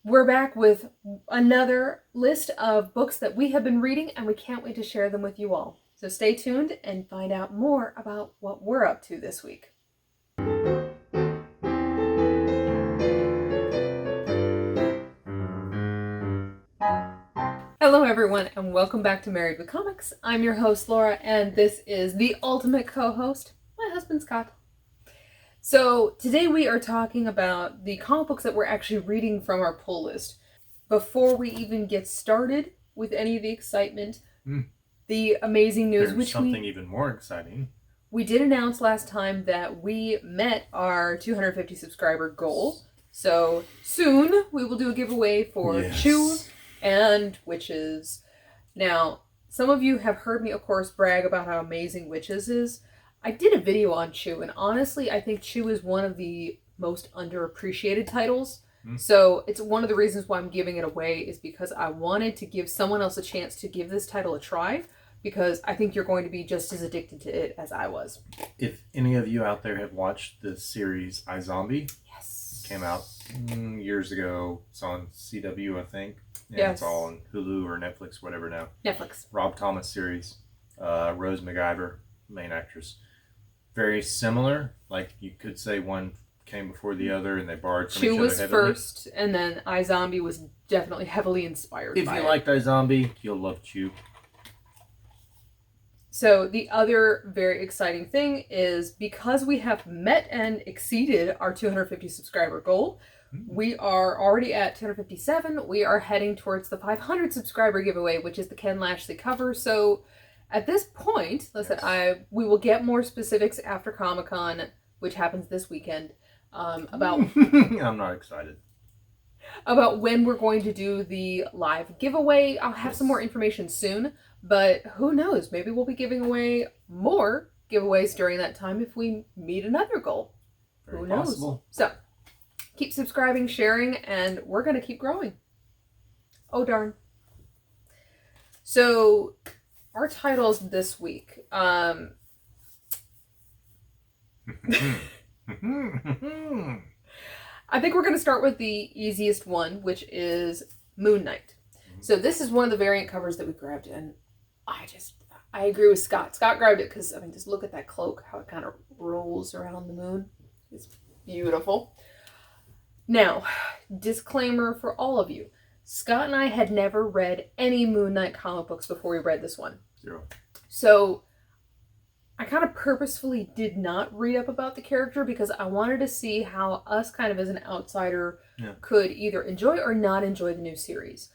We're back with another list of books that we have been reading, and we can't wait to share them with you all. So stay tuned and find out more about what we're up to this week. Hello everyone, and welcome back to Married with Comics. I'm your host Laura, and this is the ultimate co-host, my husband Scott. So today we are talking about the comic books that we're actually reading from our pull list. Before we even get started with any of the excitement, the amazing news, There's something even more exciting. We did announce last time that we met our 250 subscriber goal. So soon we will do a giveaway for Chew and Witches. Now, some of you have heard me, of course, brag about how amazing Witches is. I did a video on Chew, and honestly, I think Chew is one of the most underappreciated titles. So it's one of the reasons why I'm giving it away is because I wanted to give someone else a chance to give this title a try, because I think you're going to be just as addicted to it as I was. If any of you out there have watched the series iZombie, yes, came out years ago. It's on CW, I think. And yes. It's all on Hulu or Netflix, whatever now. Netflix. Rob Thomas series. Rose McIver, main actress. Very similar. Like, you could say one came before the other and they borrowed from each other. Chew was first, and then iZombie was definitely heavily inspired by it. If you liked iZombie, you'll love Chew. So the other very exciting thing is, because we have met and exceeded our 250 subscriber goal, we are already at 257. We are heading towards the 500 subscriber giveaway, which is the Ken Lashley cover. So at this point, listen, we will get more specifics after Comic-Con, which happens this weekend, about... I'm not excited. About when we're going to do the live giveaway. I'll have some more information soon, but who knows? Maybe we'll be giving away more giveaways during that time if we meet another goal. Who knows? Possible. So, keep subscribing, sharing, and we're going to keep growing. Oh, darn. So, our titles this week. I think we're going to start with the easiest one, which is Moon Knight. So this is one of the variant covers that we grabbed, and I agree with Scott. Scott grabbed it because, I mean, just look at that cloak, how it kind of rolls around the moon. It's beautiful. Now, disclaimer for all of you. Scott and I had never read any Moon Knight comic books before we read this one. Zero. So I kind of purposefully did not read up about the character because I wanted to see how us kind of as an outsider could either enjoy or not enjoy the new series.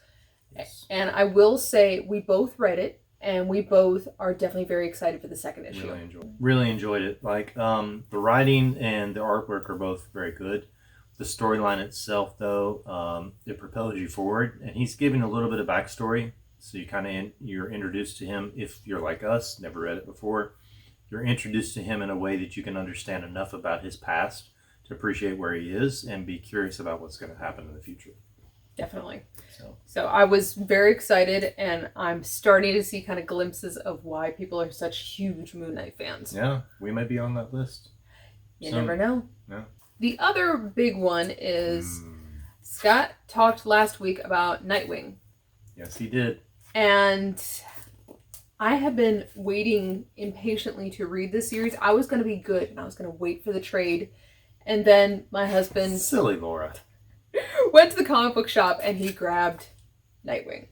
Yes. And I will say we both read it and we both are definitely very excited for the second issue. Really enjoyed it. Like, the writing and the artwork are both very good. The storyline itself, though, it propels you forward, and he's giving a little bit of backstory. So you're introduced to him. If you're like us, never read it before, you're introduced to him in a way that you can understand enough about his past to appreciate where he is and be curious about what's going to happen in the future. Definitely. So I was very excited, and I'm starting to see kind of glimpses of why people are such huge Moon Knight fans. Yeah, we may be on that list. You never know. Yeah. The other big one is Scott talked last week about Nightwing. Yes, he did. And I have been waiting impatiently to read this series. I was going to be good, and I was going to wait for the trade. And then my husband... Silly Laura. Went to the comic book shop, and he grabbed Nightwing.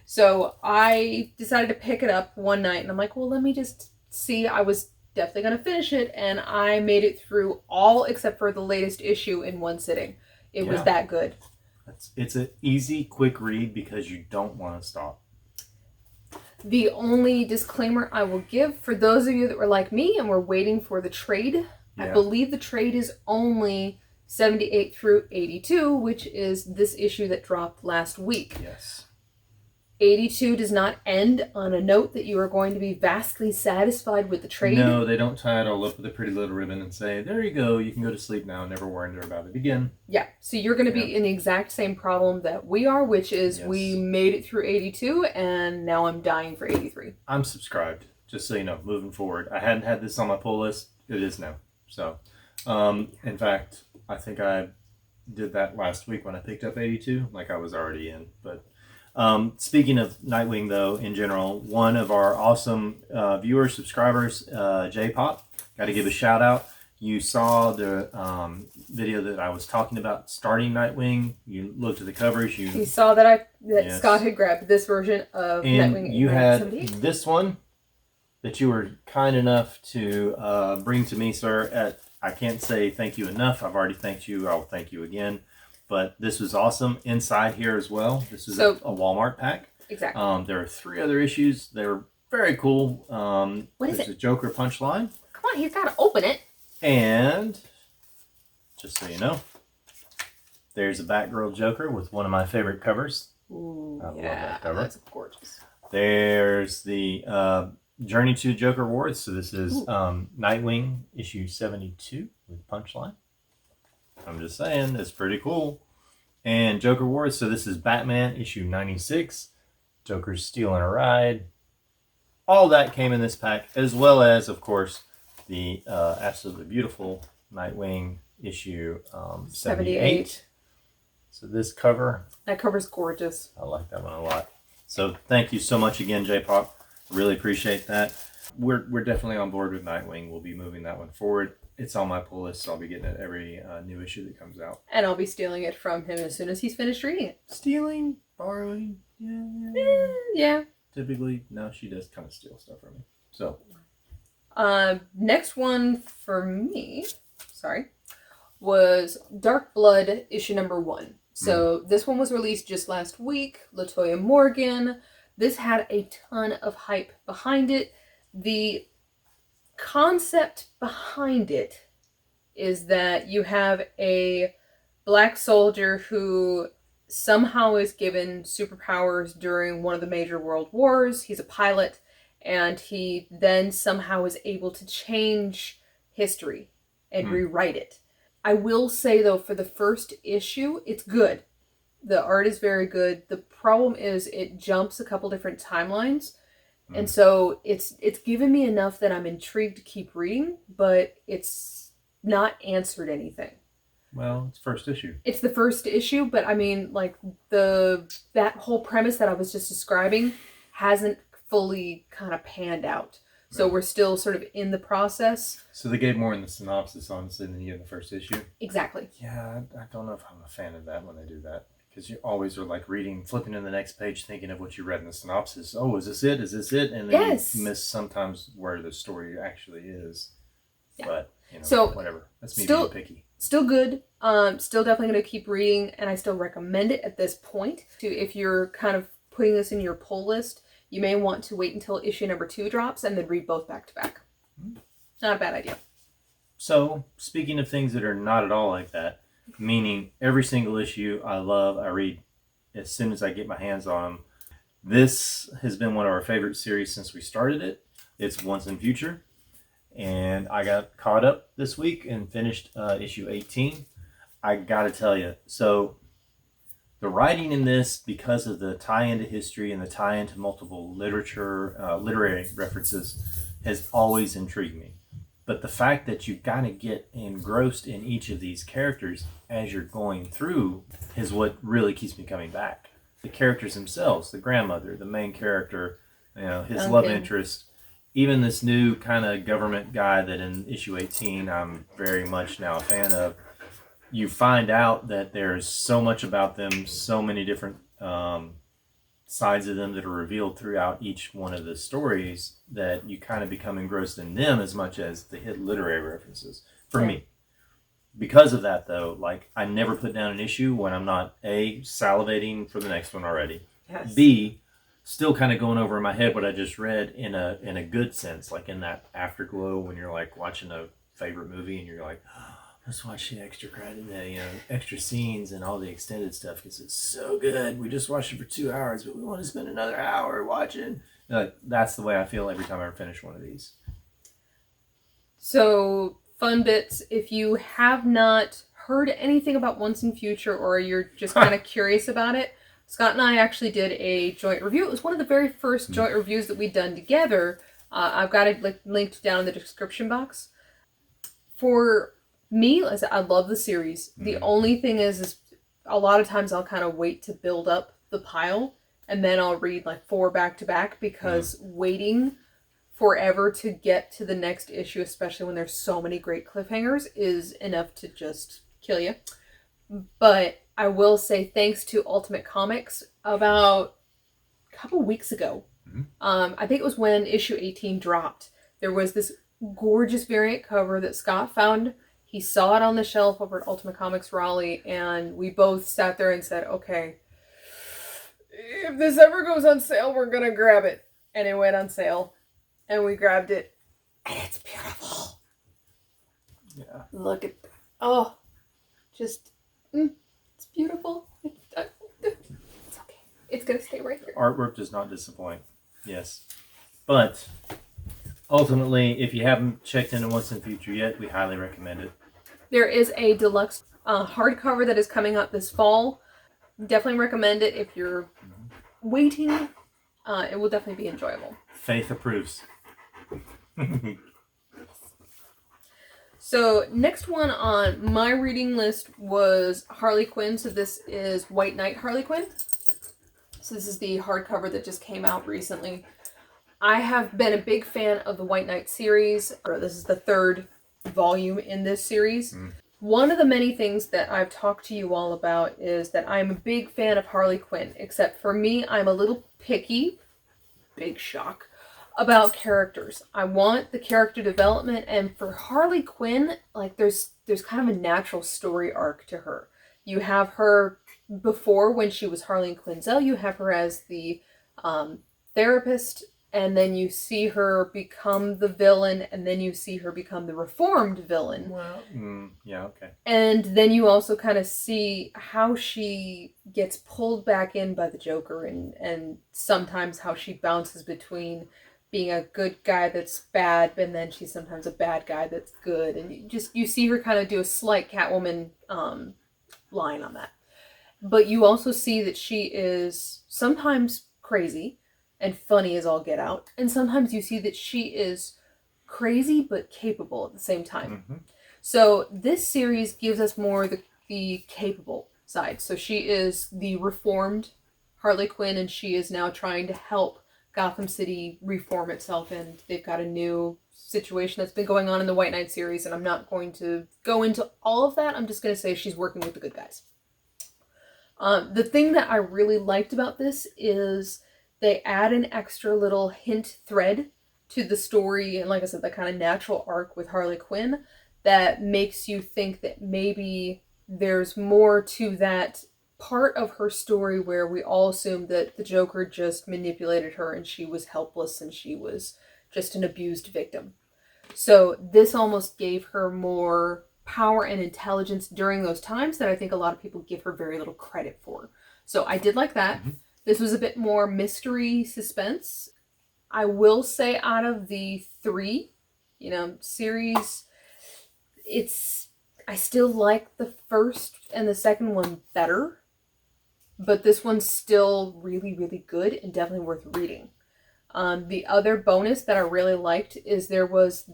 So I decided to pick it up one night, and I'm like, well, let me just see. I was definitely going to finish it, and I made it through all except for the latest issue in one sitting. It was that good. It's an easy, quick read because you don't want to stop. The only disclaimer I will give for those of you that were like me and were waiting for the trade, I believe the trade is only 78 through 82, which is this issue that dropped last week. Yes. 82 does not end on a note that you are going to be vastly satisfied with the trade. No, they don't tie it all up with a pretty little ribbon and say, there you go, you can go to sleep now and never wonder about it again. Yeah, so you're going to be in the exact same problem that we are, which is we made it through 82 and now I'm dying for 83. I'm subscribed, just so you know, moving forward. I hadn't had this on my pull list. It is now. So, in fact, I think I did that last week when I picked up 82, like I was already in. But speaking of Nightwing, though, in general, one of our awesome viewers, subscribers, J-Pop, got to give a shout out. You saw the video that I was talking about starting Nightwing. You looked at the covers. You saw that yes. Scott had grabbed this version of and Nightwing. You had this one that you were kind enough to bring to me, sir. I can't say thank you enough. I've already thanked you. I'll thank you again. But this was awesome. Inside here as well. This is a Walmart pack. Exactly. There are 3 other issues. They were very cool. What is it? There's a Joker punchline. Come on, he's got to open it. And just so you know, there's a Batgirl Joker with one of my favorite covers. Ooh, I love that cover. That's gorgeous. There's the Journey to Joker Awards. So this is Nightwing issue 72 with punchline. I'm just saying, it's pretty cool. And Joker Awards. So this is Batman issue 96. Joker's stealing a ride. All that came in this pack, as well as, of course, the absolutely beautiful Nightwing issue 78. So this cover. That cover's gorgeous. I like that one a lot. So thank you so much again, J-Pop. Really appreciate that. We're definitely on board with Nightwing. We'll be moving that one forward. It's on my pull list, so I'll be getting it every new issue that comes out. And I'll be stealing it from him as soon as he's finished reading it. Stealing? Borrowing? Yeah. Typically, no, she does kind of steal stuff from me. So. Next one for me, was Dark Blood issue number 1. So this one was released just last week. Latoya Morgan. This had a ton of hype behind it. The concept behind it is that you have a black soldier who somehow is given superpowers during one of the major world wars. He's a pilot, and he then somehow is able to change history and rewrite it. I will say, though, for the first issue, it's good. The art is very good. The problem is it jumps a couple different timelines. And so it's given me enough that I'm intrigued to keep reading, but it's not answered anything. Well, it's first issue. It's the first issue, but I mean, like, that whole premise that I was just describing hasn't fully kind of panned out. So we're still sort of in the process. So they gave more in the synopsis, honestly, than you in the first issue? Exactly. Yeah, I don't know if I'm a fan of that when they do that. Because you always are like flipping to the next page, thinking of what you read in the synopsis. Oh, is this it? Is this it? And then you miss sometimes where the story actually is. Yeah. But, so, whatever. That's me being picky. Still good. Still definitely going to keep reading, and I still recommend it at this point. If you're kind of putting this in your pull list, you may want to wait until issue number 2 drops and then read both back to back. Not a bad idea. So, speaking of things that are not at all like that, meaning every single issue I love, I read as soon as I get my hands on them. This has been one of our favorite series since we started it. It's Once and Future. And I got caught up this week and finished issue 18. I gotta tell you, so the writing in this, because of the tie into history and the tie into multiple literary references, has always intrigued me. But the fact that you gotta get engrossed in each of these characters as you're going through is what really keeps me coming back. The characters themselves, the grandmother, the main character, his love interest, even this new kind of government guy that in issue 18 I'm very much now a fan of. You find out that there's so much about them, so many different sides of them that are revealed throughout each one of the stories, that you kind of become engrossed in them as much as the hit literary references for me. Because of that, though, like, I never put down an issue when I'm not A, salivating for the next one already, B, still kind of going over in my head what I just read in a good sense, like in that afterglow when you're like watching a favorite movie and you're like, let's watch the extra credit, extra scenes and all the extended stuff because it's so good. We just watched it for 2 hours, but we want to spend another hour watching. That's the way I feel every time I finish one of these. So, fun bits. If you have not heard anything about Once and Future, or you're just kind of curious about it, Scott and I actually did a joint review. It was one of the very first joint reviews that we'd done together. I've got it linked down in the description box. For Me, as I love the series. The only thing is a lot of times I'll kind of wait to build up the pile, and then I'll read like 4 back to back, because waiting forever to get to the next issue, especially when there's so many great cliffhangers, is enough to just kill you. But I will say, thanks to Ultimate Comics, about a couple weeks ago, I think it was when issue 18 dropped, there was this gorgeous variant cover that Scott found. He saw it on the shelf over at Ultimate Comics Raleigh, and we both sat there and said, okay, if this ever goes on sale, we're gonna grab it. And it went on sale, and we grabbed it, and it's beautiful. Yeah. Look at that. Oh, just, it's beautiful. It's okay. It's gonna stay right here. Artwork does not disappoint. Yes. But ultimately, if you haven't checked into what's in future yet, we highly recommend it. There is a deluxe hardcover that is coming out this fall. Definitely recommend it if you're waiting. It will definitely be enjoyable. Faith approves. So next one on my reading list was Harley Quinn. So this is White Knight Harley Quinn. So this is the hardcover that just came out recently. I have been a big fan of the White Knight series. This is the 3rd volume in this series. One of the many things that I've talked to you all about is that I'm a big fan of Harley Quinn, except for me, I'm a little picky, big shock, about characters. I want the character development, and for Harley Quinn, like there's kind of a natural story arc to her. You have her before, when she was Harleen Quinzel, you have her as the therapist, and then you see her become the villain, and then you see her become the reformed villain. Well, yeah, okay. And then you also kind of see how she gets pulled back in by the Joker, and sometimes how she bounces between being a good guy that's bad, and then she's sometimes a bad guy that's good. And you see her kind of do a slight Catwoman line on that. But you also see that she is sometimes crazy and funny as all get out. And sometimes you see that she is crazy but capable at the same time. So this series gives us more the capable side. So she is the reformed Harley Quinn, and she is now trying to help Gotham City reform itself, and they've got a new situation that's been going on in the White Knight series, and I'm not going to go into all of that. I'm just going to say she's working with the good guys. The thing that I really liked about this is they add an extra little hint thread to the story, and like I said, the kind of natural arc with Harley Quinn that makes you think that maybe there's more to that part of her story where we all assumed that the Joker just manipulated her and she was helpless and she was just an abused victim. So this almost gave her more power and intelligence during those times that I think a lot of people give her very little credit for. So I did like that. This was a bit more mystery suspense. I will say, out of the 3, series, I still like the first and the second one better, but this one's still really, really good and definitely worth reading. The other bonus that I really liked is there was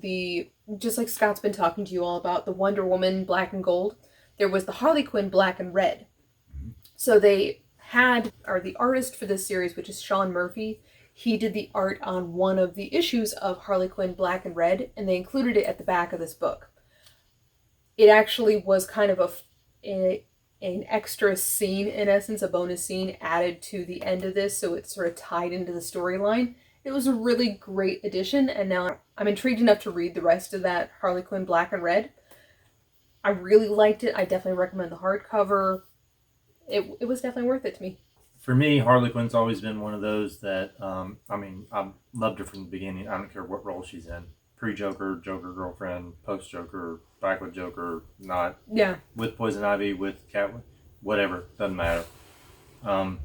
just like Scott's been talking to you all about, the Wonder Woman Black and Gold, there was the Harley Quinn Black and Red. So the artist for this series, which is Sean Murphy, he did the art on one of the issues of Harley Quinn Black and Red, and they included it at the back of this book. It actually was kind of an extra scene, in essence, a bonus scene added to the end of this, so it's sort of tied into the storyline. It was a really great addition, and now I'm intrigued enough to read the rest of that Harley Quinn Black and Red. I really liked it. I definitely recommend the hardcover. It was definitely worth it to me. For me, Harley Quinn's always been one of those that, I've loved her from the beginning. I don't care what role she's in. Pre-Joker, Joker girlfriend, post-Joker, back with Joker, not. Yeah. With Poison Ivy, with Catwoman, whatever, doesn't matter. I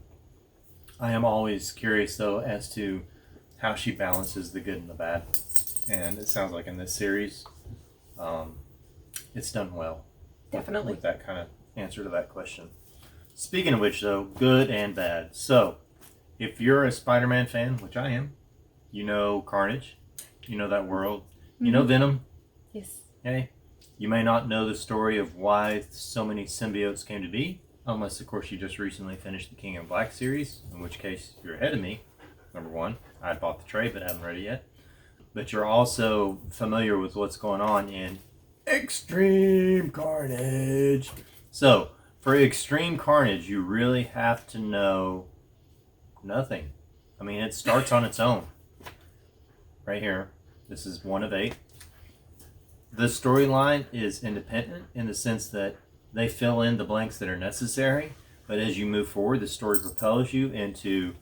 am always curious, though, as to how she balances the good and the bad. And it sounds like in this series, it's done well. Definitely. With that kind of answer to that question. Speaking of which, though, good and bad. So, if you're a Spider-Man fan, which I am, you know Carnage, you know that world, you know Venom. Yes. Okay? You may not know the story of why so many symbiotes came to be, unless, of course, you just recently finished the King in Black series, in which case you're ahead of me. Number one, I bought the trade but haven't read it yet. But you're also familiar with what's going on in Extreme Carnage. So, for Extreme Carnage, you really have to know nothing. I mean, it starts on its own. Right here. This is 1 of 8. The storyline is independent in the sense that they fill in the blanks that are necessary, but as you move forward, the story propels you into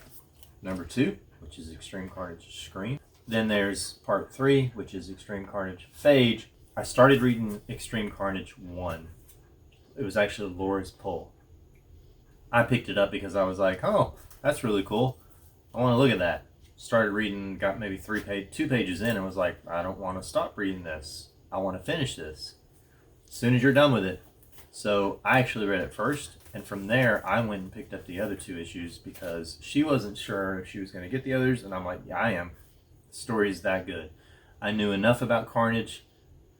number 2, which is Extreme Carnage Scream. Then there's part 3, which is Extreme Carnage Phage. I started reading Extreme Carnage 1. It was actually Laura's pull. I picked it up because I was like, oh, that's really cool. I want to look at that. Started reading, got maybe 2 pages in, and was like, I don't want to stop reading this. I want to finish this as soon as you're done with it. So I actually read it first, and from there I went and picked up the other 2 issues because she wasn't sure if she was going to get the others, and I'm like, yeah, I am. The story's that good. I knew enough about Carnage,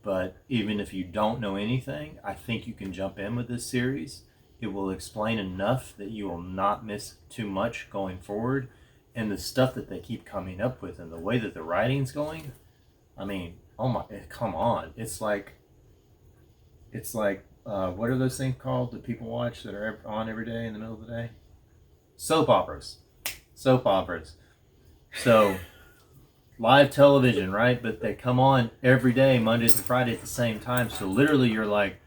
but even if you don't know anything, I think you can jump in with this series. It will explain enough that you will not miss too much going forward, and the stuff that they keep coming up with and the way that the writing's going, I mean, oh my, come on. It's like, what are those things called that people watch that are on every day in the middle of the day? Soap operas. Soap operas. So, live television, right? But they come on every day, Monday to Friday at the same time. So literally you're like,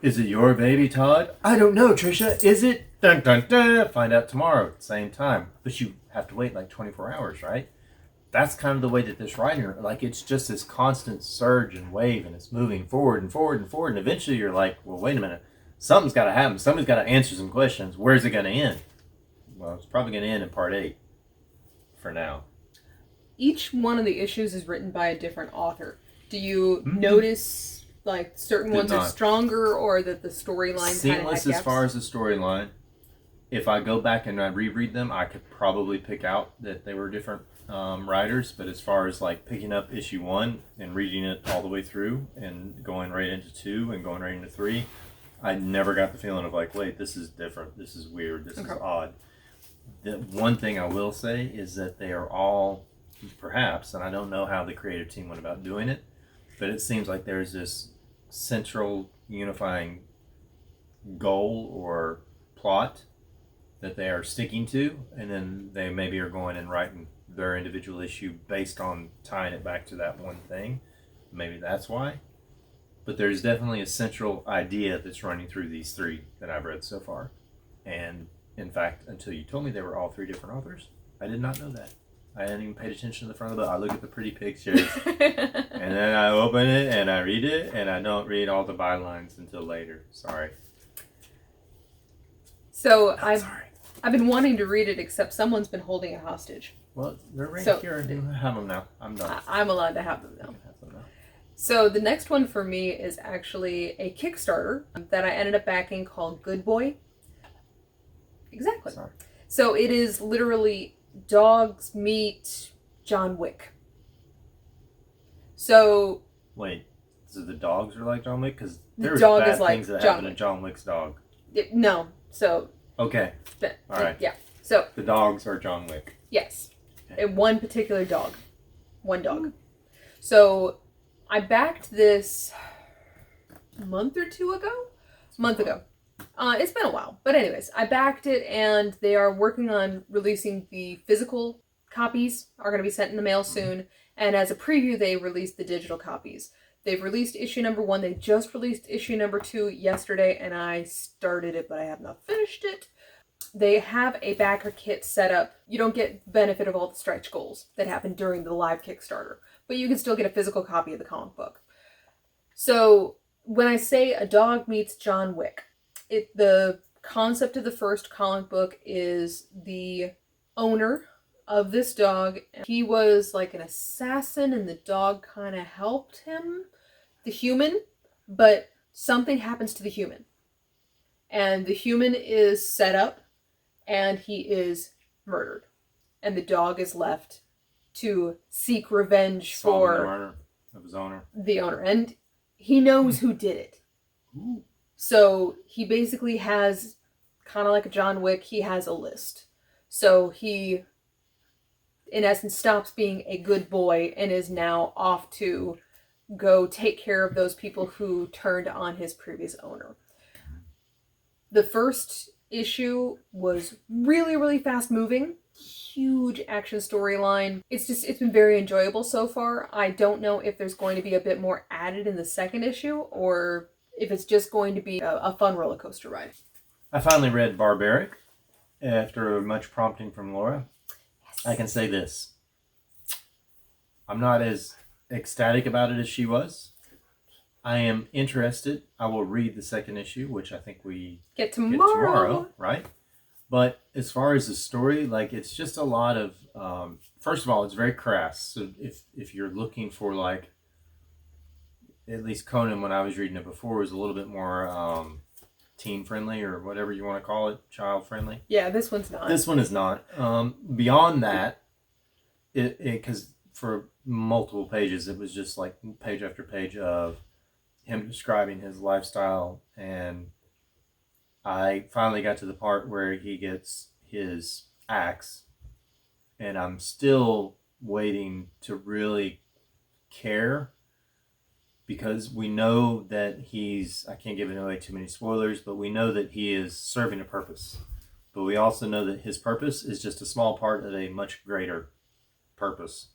is it your baby, Todd? I don't know, Trisha. Is it? Dun, dun, dun. Find out tomorrow at the same time. But you have to wait like 24 hours, right? That's kind of the way that this writing, like it's just this constant surge and wave, and it's moving forward and forward and forward, and eventually you're like, well, wait a minute, something's got to happen. Somebody's got to answer some questions. Where's it going to end? Well, it's probably going to end in part 8 for now. Each one of the issues is written by a different author. Do you notice like certain ones are stronger, or that the storyline seamless as far as the storyline? If I go back and I reread them, I could probably pick out that they were different writers, but as far as like picking up issue 1 and reading it all the way through and going right into 2 and going right into 3, I never got the feeling of like, wait, this is different, this is weird, this is odd. The one thing I will say is that they are all, perhaps, and I don't know how the creative team went about doing it, but it seems like there's this central unifying goal or plot that they are sticking to, and then they maybe are going and writing their individual issue based on tying it back to that one thing. Maybe that's why. But there's definitely a central idea that's running through these 3 that I've read so far. And in fact, until you told me they were all 3 different authors, I did not know that. I hadn't even paid attention to the front of the book. I look at the pretty pictures, and then I open it and I read it, and I don't read all the bylines until later. Sorry. So I've been wanting to read it, except someone's been holding it hostage. Well, they're right here. You have them now. I'm done. I'm allowed to have them now. So the next one for me is actually a Kickstarter that I ended up backing called Good Boy. Exactly. Sorry. So it is literally dogs meet John Wick. So wait, so the dogs are like John Wick? Because there's bad things like that happen to John Wick's dog. No. So okay. All right. Yeah. So the dogs are John Wick. Yes. Okay. One particular dog. One dog. So I backed this a month or 2 ago? A month ago. It's been a while. But anyways, I backed it, and they are working on releasing the physical copies, are going to be sent in the mail soon. And as a preview, they released the digital copies. They've released issue number 1. They just released issue number 2 yesterday, and I started it, but I have not finished it. They have a backer kit set up. You don't get the benefit of all the stretch goals that happen during the live Kickstarter, but you can still get a physical copy of the comic book. So when I say a dog meets John Wick, the concept of the first comic book is the owner of this dog. He was like an assassin, and the dog kind of helped him, the human, but something happens to the human. And the human is set up, and he is murdered. And the dog is left to seek revenge for the murder of his owner. The owner. And he knows who did it. Ooh. So he basically has, kind of like a John Wick, he has a list. So he, in essence, stops being a good boy and is now off to go take care of those people who turned on his previous owner. The first issue was really, really fast moving. Huge action storyline. It's been very enjoyable so far. I don't know if there's going to be a bit more added in the second issue or if it's just going to be a fun roller coaster ride. I finally read Barbaric after much prompting from Laura. Yes. I can say this. I'm not as ecstatic about it as she was. I am interested. I will read the second issue, which I think we get tomorrow, right? But as far as the story, like, it's just a lot of, first of all, it's very crass. So if you're looking for, like, at least Conan, when I was reading it before, was a little bit more teen friendly or whatever you want to call it, child friendly. Yeah, this one's not. This one is not. Beyond that, because for multiple pages, it was just like page after page of him describing his lifestyle, and I finally got to the part where he gets his axe, and I'm still waiting to really care, because we know that I can't give away too many spoilers, but we know that he is serving a purpose. But we also know that his purpose is just a small part of a much greater purpose.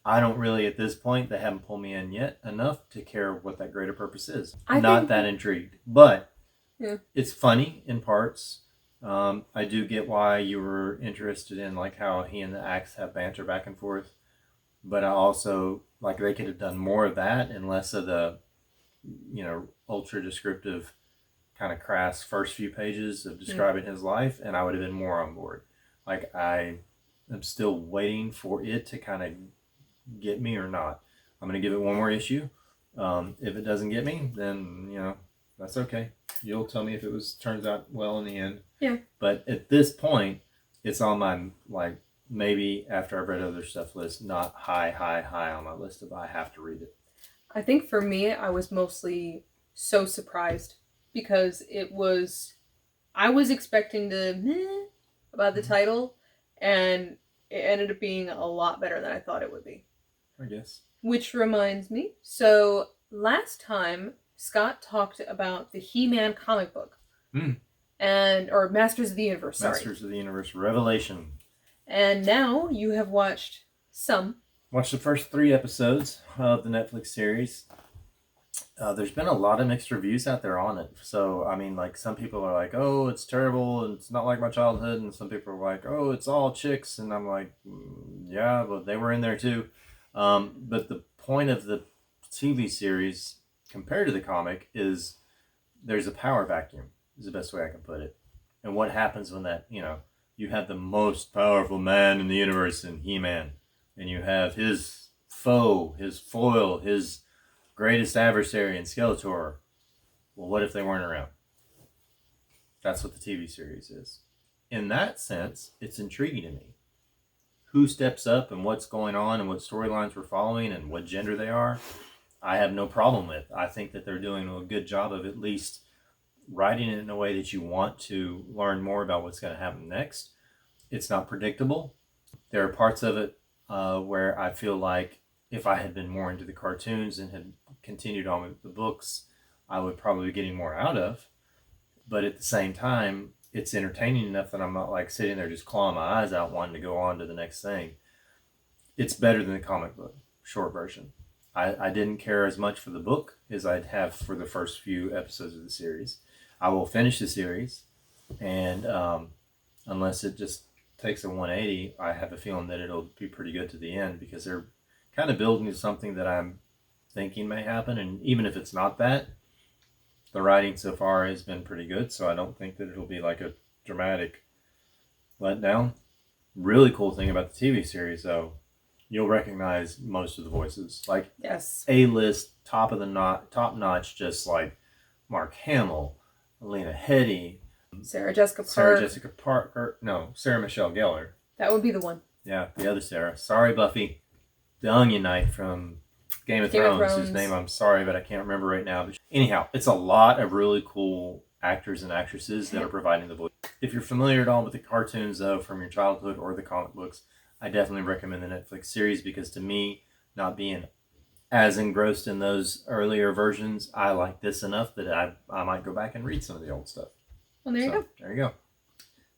I don't really, at this point, they haven't pulled me in yet enough to care what that greater purpose is. Not that intrigued. But yeah, it's funny in parts. I do get why you were interested in, like, how he and the axe have banter back and forth. But I also, like, they could have done more of that and less of the, ultra descriptive, kind of crass first few pages of describing his life, and I would have been more on board. Like, I am still waiting for it to kind of get me or not. I'm going to give it one more issue. If it doesn't get me, then, that's okay. You'll tell me if it turns out well in the end. Yeah. But at this point, it's on my, like, maybe after I've read other stuff list, not high on my list of I have to read it. I think for me, I was mostly so surprised because I was expecting to meh about the title, and it ended up being a lot better than I thought it would be. I guess. Which reminds me, so last time Scott talked about the He-Man comic book. Or Masters of the Universe, sorry. Masters of the Universe Revelation. And now you have watched some. Watched the first 3 episodes of the Netflix series. There's been a lot of mixed reviews out there on it. So, I mean, like, some people are like, oh, it's terrible and it's not like my childhood. And some people are like, oh, it's all chicks. And I'm like, yeah, but they were in there too. But the point of the TV series compared to the comic is there's a power vacuum, is the best way I can put it. And what happens when that, you have the most powerful man in the universe in He-Man, and you have his foe, his foil, his greatest adversary in Skeletor. Well, what if they weren't around? That's what the TV series is. In that sense, it's intriguing to me. Who steps up and what's going on and what storylines we're following and what gender they are, I have no problem with. I think that they're doing a good job of at least writing it in a way that you want to learn more about what's going to happen next. It's not predictable. There are parts of it where I feel like if I had been more into the cartoons and had continued on with the books, I would probably be getting more out of. But at the same time, it's entertaining enough that I'm not like sitting there just clawing my eyes out wanting to go on to the next thing. It's better than the comic book, short version. I didn't care as much for the book as I'd have for the first few episodes of the series. I will finish the series, and unless it just takes a 180, I have a feeling that it'll be pretty good to the end, because they're kind of building to something that I'm thinking may happen. And even if it's not that, the writing so far has been pretty good, so I don't think that it'll be like a dramatic letdown. Really cool thing about the TV series, though, you'll recognize most of the voices. Like, yes, A-list, top notch, just like Mark Hamill, Lena Headey, Sarah Jessica Parker. No, Sarah Michelle Gellar. That would be the one. Yeah, the other Sarah. Sorry, Buffy. The Onion Knight from Game of Thrones, whose name I'm sorry, but I can't remember right now. But anyhow, it's a lot of really cool actors and actresses that are providing the voice. If you're familiar at all with the cartoons, though, from your childhood or the comic books, I definitely recommend the Netflix series because to me, not being as engrossed in those earlier versions, I like this enough that I might go back and read some of the old stuff. Well, there you go. There you go.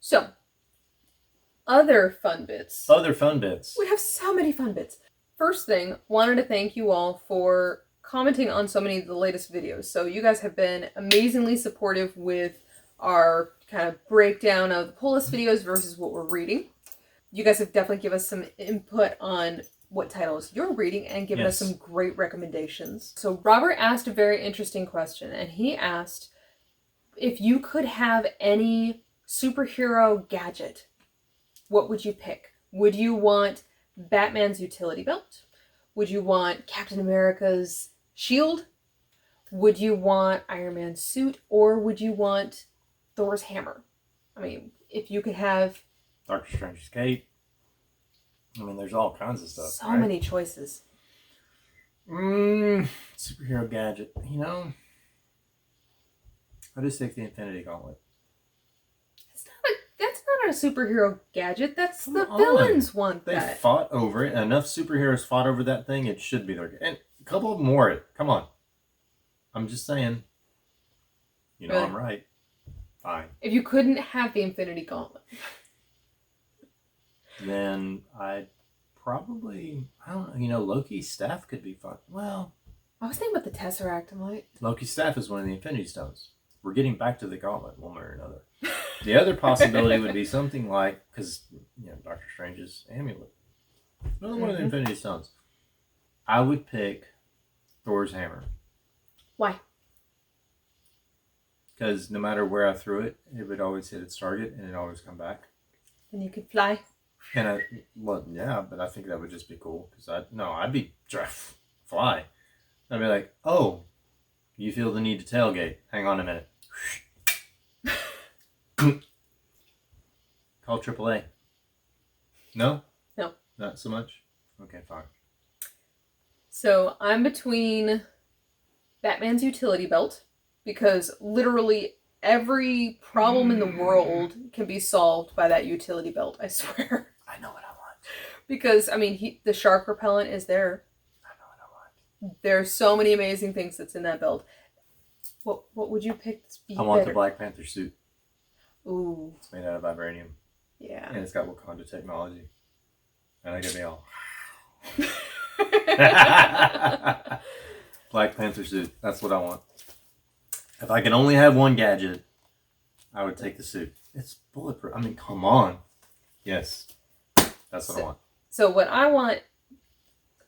So, other fun bits. We have so many fun bits. First thing, wanted to thank you all for commenting on so many of the latest videos. So you guys have been amazingly supportive with our kind of breakdown of the pull list videos versus what we're reading. You guys have definitely given us some input on what titles you're reading and given us some great recommendations. So Robert asked a very interesting question, and he asked if you could have any superhero gadget, what would you pick? Would you want Batman's utility belt? Would you want Captain America's shield? Would you want Iron Man's suit? Or would you want Thor's hammer? I mean, if you could have Doctor Strange's cape. I mean, there's all kinds of stuff. So many choices. Superhero gadget. You know, I just take the Infinity Gauntlet. That's not a superhero gadget. That's the villains want that. They fought over it. Enough superheroes fought over that thing. It should be their. And a couple of them wore it. Come on. I'm just saying. You know, really? I'm right. Fine. If you couldn't have the Infinity Gauntlet, then I'd probably, I don't know, you know, Loki's staff could be fun. Well, I was thinking about the Tesseract. I'm like, Loki's staff is one of the Infinity Stones. We're getting back to the Gauntlet one way or another. The other possibility would be something like, because, you know, Doctor Strange's amulet. Another one of the Infinity Stones. I would pick Thor's hammer. Why? Because no matter where I threw it, it would always hit its target and it'd always come back. And you could fly. And yeah, but I think that would just be cool. Because I'd be fly. I'd be like, oh, you feel the need to tailgate. Hang on a minute. Call AAA. No? No. Not so much? Okay, fine. So I'm between Batman's utility belt, because literally every problem in the world can be solved by that utility belt, I swear. I know what I want. Because, I mean, the shark repellent is there. I know what I want. There's so many amazing things that's in that belt. What would you pick? I want the Black Panther suit. Ooh. It's made out of vibranium. Yeah. And it's got Wakanda technology. And I get me all. Black Panther suit. That's what I want. If I can only have one gadget, I would take the suit. It's bulletproof. I mean, come on. Yes. That's what I want. So what I want,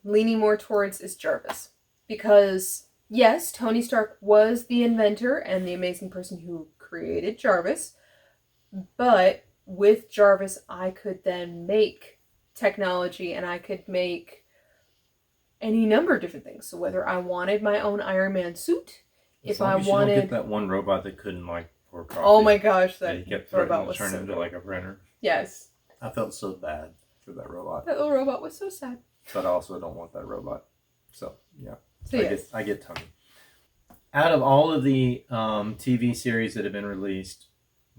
leaning more towards, is Jarvis. Because, yes, Tony Stark was the inventor and the amazing person who created Jarvis. But with Jarvis, I could then make technology and I could make any number of different things. So whether I wanted my own Iron Man suit, if I wanted... You don't get that one robot that couldn't, like, pour coffee. Oh my gosh, that robot was turned into, like, a printer. Yes. I felt so bad for that robot. That little robot was so sad. But I also don't want that robot. So, yeah. So, yes. I get Tony. Out of all of the TV series that have been released,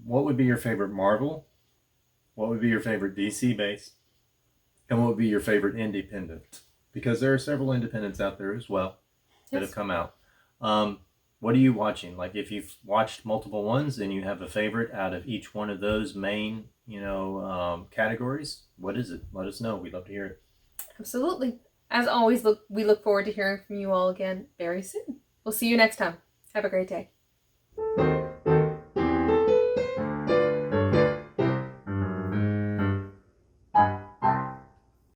what would be your favorite Marvel? What would be your favorite DC base? And what would be your favorite independent? Because there are several independents out there as well that have come out. What are you watching? Like, if you've watched multiple ones and you have a favorite out of each one of those main, categories, what is it? Let us know. We'd love to hear it. Absolutely. As always, we look forward to hearing from you all again very soon. We'll see you next time. Have a great day.